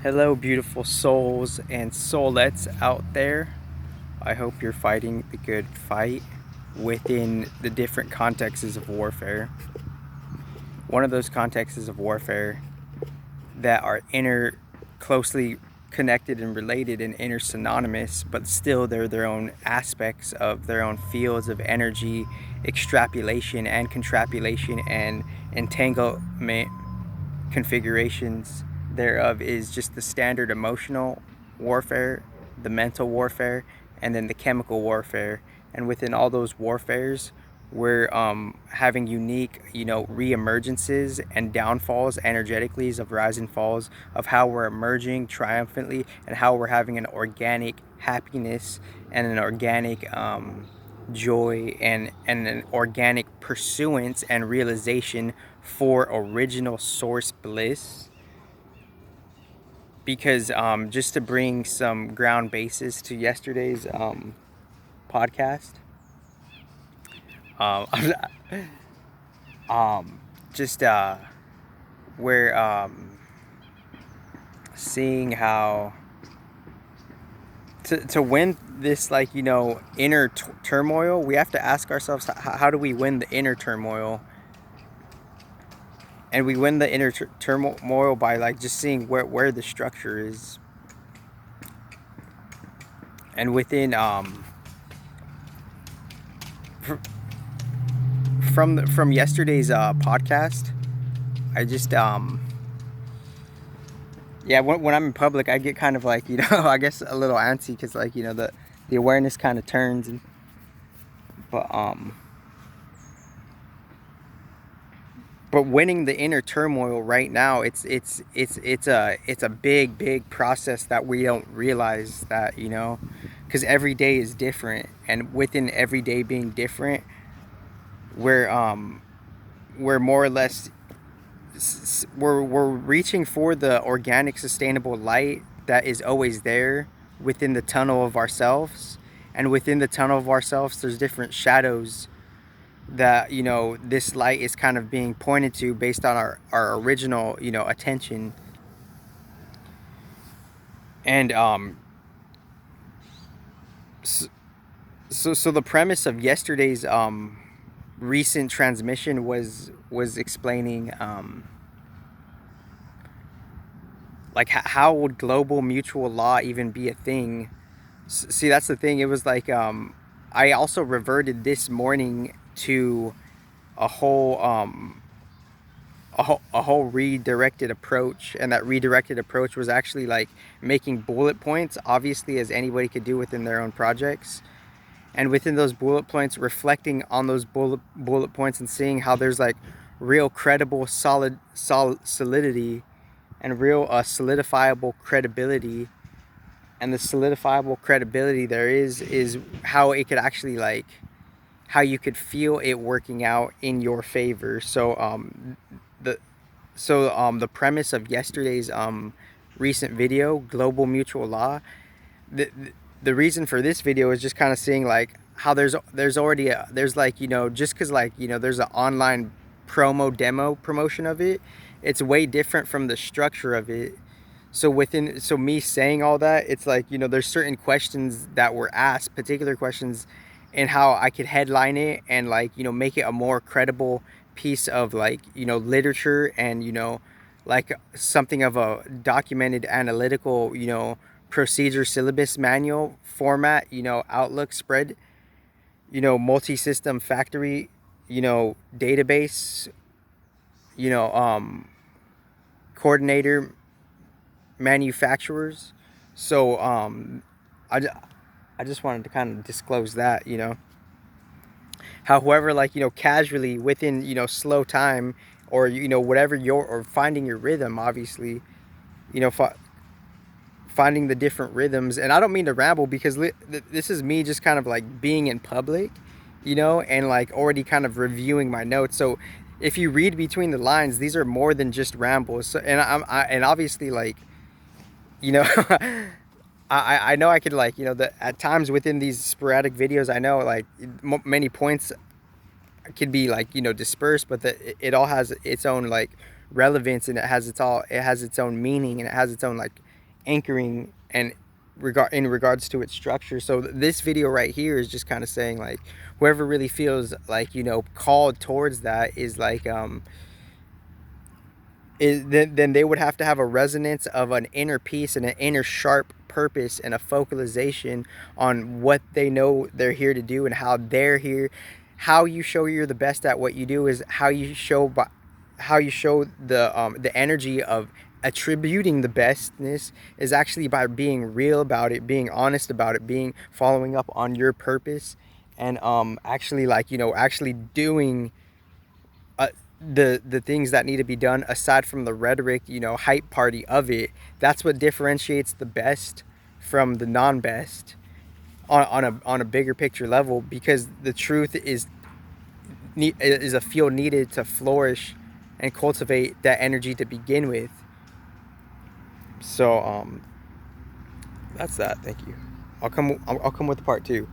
Hello, beautiful souls and soulettes out there. I hope you're fighting the good fight within the different contexts of warfare. One of those contexts of warfare that are closely connected and related and intersynonymous, but still they're their own aspects of their own fields of energy, extrapolation and contrapulation and entanglement configurations thereof is just the standard emotional warfare, the mental warfare, and then the chemical warfare. And within all those warfares, we're having unique, re-emergences and downfalls energetically of rise and falls of how we're emerging triumphantly and how we're having an organic happiness and an organic joy and an organic pursuance and realization for original source bliss. Because just to bring some ground bases to yesterday's podcast, um, just we're seeing how to win this inner turmoil. We have to ask ourselves, how do we win the inner turmoil? And we win the inner turmoil by just seeing where the structure is. And within from yesterday's podcast, I just when I'm in public, I get kind of I guess a little antsy because the awareness kind of turns, but winning the inner turmoil right now, it's a big process that we don't realize that, because every day is different, and within every day being different, we're more or less we're reaching for the organic sustainable light that is always there within the tunnel of ourselves. And within the tunnel of ourselves, there's different shadows that this light is kind of being pointed to based on our original attention. And so the premise of yesterday's recent transmission was explaining how would global mutual law even be a thing. See, that's the thing. It was I also reverted this morning to a whole redirected approach, and that redirected approach was actually making bullet points, obviously, as anybody could do within their own projects, and within those bullet points, reflecting on those bullet points and seeing how there's real credible solidity and real solidifiable credibility. And the solidifiable credibility there is how it could actually how you could feel it working out in your favor. So the premise of yesterday's recent video, global mutual law, the reason for this video is just kind of seeing how there's already just because there's an online demo promotion of it, it's way different from the structure of it. So me saying all that, it's there's certain questions that were asked, particular questions, and how I could headline it and make it a more credible piece of literature and something of a documented analytical procedure syllabus manual format, outlook spread, multi-system factory, database, coordinator manufacturers. So I just wanted to kind of disclose that, however, casually within slow time, or whatever or finding your rhythm, obviously, finding the different rhythms. And I don't mean to ramble, because this is me just kind of being in public, and already kind of reviewing my notes. So if you read between the lines, these are more than just rambles. So, and obviously I know I could at times within these sporadic videos, I know many points could be dispersed, but it all has its own relevance, and it has its own meaning, and it has its own anchoring and in regards to its structure. So this video right here is just kind of saying like whoever really feels like, you know, called towards that is like then they would have to have a resonance of an inner peace and an inner sharp purpose and a focalization on what they know they're here to do and how they're here. How you show you're the best at what you do is how you show the energy of attributing the bestness is actually by being real about it, being honest about it, being following up on your purpose, and actually, like, you know, actually doing uh, the things that need to be done aside from the rhetoric, you know, hype party of it. That's what differentiates the best from the non-best on a bigger picture level, because the truth is a field needed to flourish and cultivate that energy to begin with. So that's that. Thank you. I'll come with part 2.